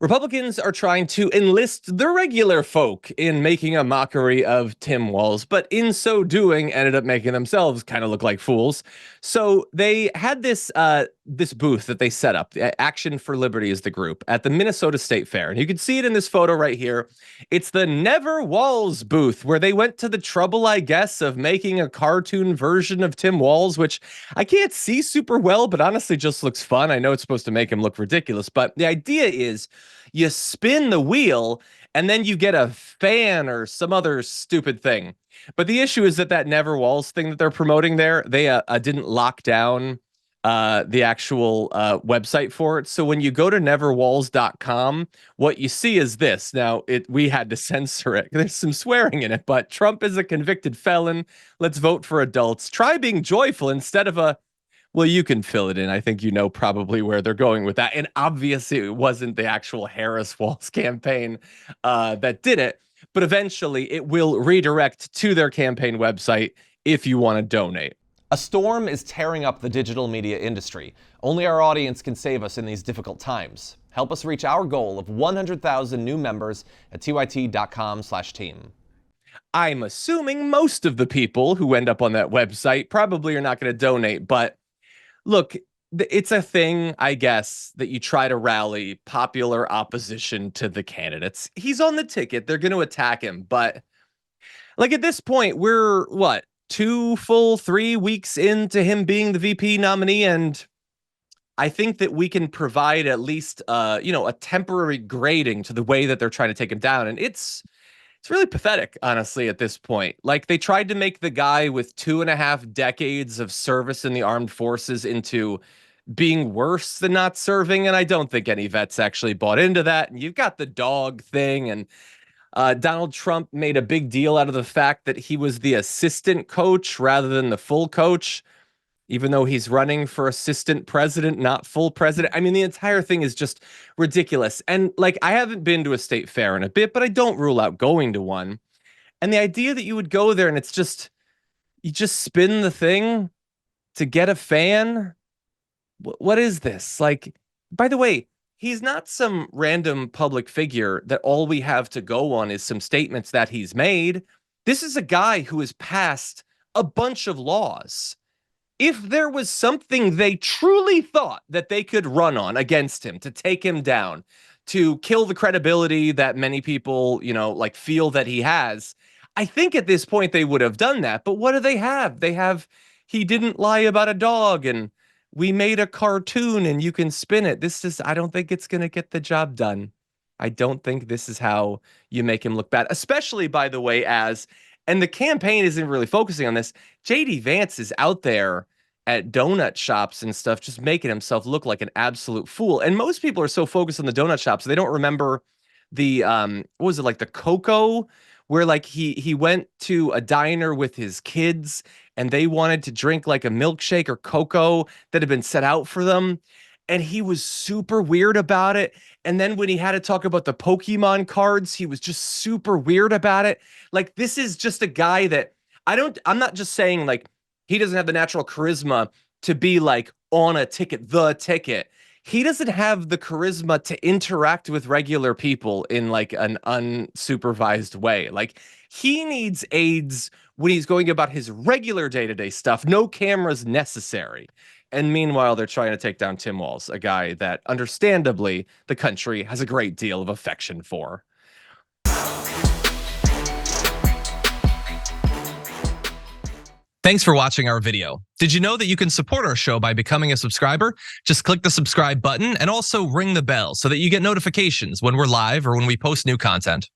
Republicans are trying to enlist the regular folk in making a mockery of Tim Walz, but in so doing, ended up making themselves kind of look like fools. So they had this booth that they set up. Action for Liberty is the group at the Minnesota State Fair, and you can see it in this photo right here. It's the Never Walz booth, where they went to the trouble, I guess, of making a cartoon version of Tim Walz, which I can't see super well, but honestly just looks fun. I know it's supposed to make him look ridiculous, but the idea is you spin the wheel and then you get a fan or some other stupid thing. But the issue is that Never Walz thing that they're promoting there, they didn't lock down the actual website for it. So when you go to neverwalz.com, what you see is this. Now, we had to censor it. There's some swearing in it, but Trump is a convicted felon. Let's vote for adults. Try being joyful instead of well, you can fill it in. I think you know probably where they're going with that. And obviously it wasn't the actual Harris Walz campaign that did it, but eventually it will redirect to their campaign website if you want to donate. A storm is tearing up the digital media industry. Only our audience can save us in these difficult times. Help us reach our goal of 100,000 new members at tyt.com/team. I'm assuming most of the people who end up on that website probably are not going to donate, but look, it's a thing, I guess, that you try to rally popular opposition to the candidates. He's on the ticket. They're going to attack him. But like at this point, we're 3 weeks into him being the VP nominee. And I think that we can provide at least, a temporary grading to the way that they're trying to take him down. And it's really pathetic, honestly, at this point. Like, they tried to make the guy with 2.5 decades of service in the armed forces into being worse than not serving. And I don't think any vets actually bought into that. And you've got the dog thing. And Donald Trump made a big deal out of the fact that he was the assistant coach rather than the full coach, even though he's running for assistant president, not full president. I mean, the entire thing is just ridiculous. And like, I haven't been to a state fair in a bit, but I don't rule out going to one. And the idea that you would go there and it's just, you just spin the thing to get a fan. What is this? Like, by the way, he's not some random public figure that all we have to go on is some statements that he's made. This is a guy who has passed a bunch of laws. If there was something they truly thought that they could run on against him to take him down, to kill the credibility that many people, feel that he has, I think at this point they would have done that. But what do they have? They have, he didn't lie about a dog, and we made a cartoon and you can spin it. I don't think it's going to get the job done. I don't think this is how you make him look bad, especially, by the way, and the campaign isn't really focusing on this. JD Vance is out there at donut shops and stuff, just making himself look like an absolute fool. And most people are so focused on the donut shops, they don't remember the, what was it, like the Cocoa, where like he went to a diner with his kids and they wanted to drink like a milkshake or cocoa that had been set out for them. And he was super weird about it. And then when he had to talk about the Pokemon cards, he was just super weird about it. Like, this is just a guy that I'm not just saying like he doesn't have the natural charisma to be like on a ticket, the ticket. He doesn't have the charisma to interact with regular people in like an unsupervised way. Like, he needs aides when he's going about his regular day-to-day stuff. No cameras necessary. And meanwhile, they're trying to take down Tim Walz, a guy that, understandably, the country has a great deal of affection for. Thanks for watching our video. Did you know that you can support our show by becoming a subscriber? Just click the subscribe button and also ring the bell so that you get notifications when we're live or when we post new content.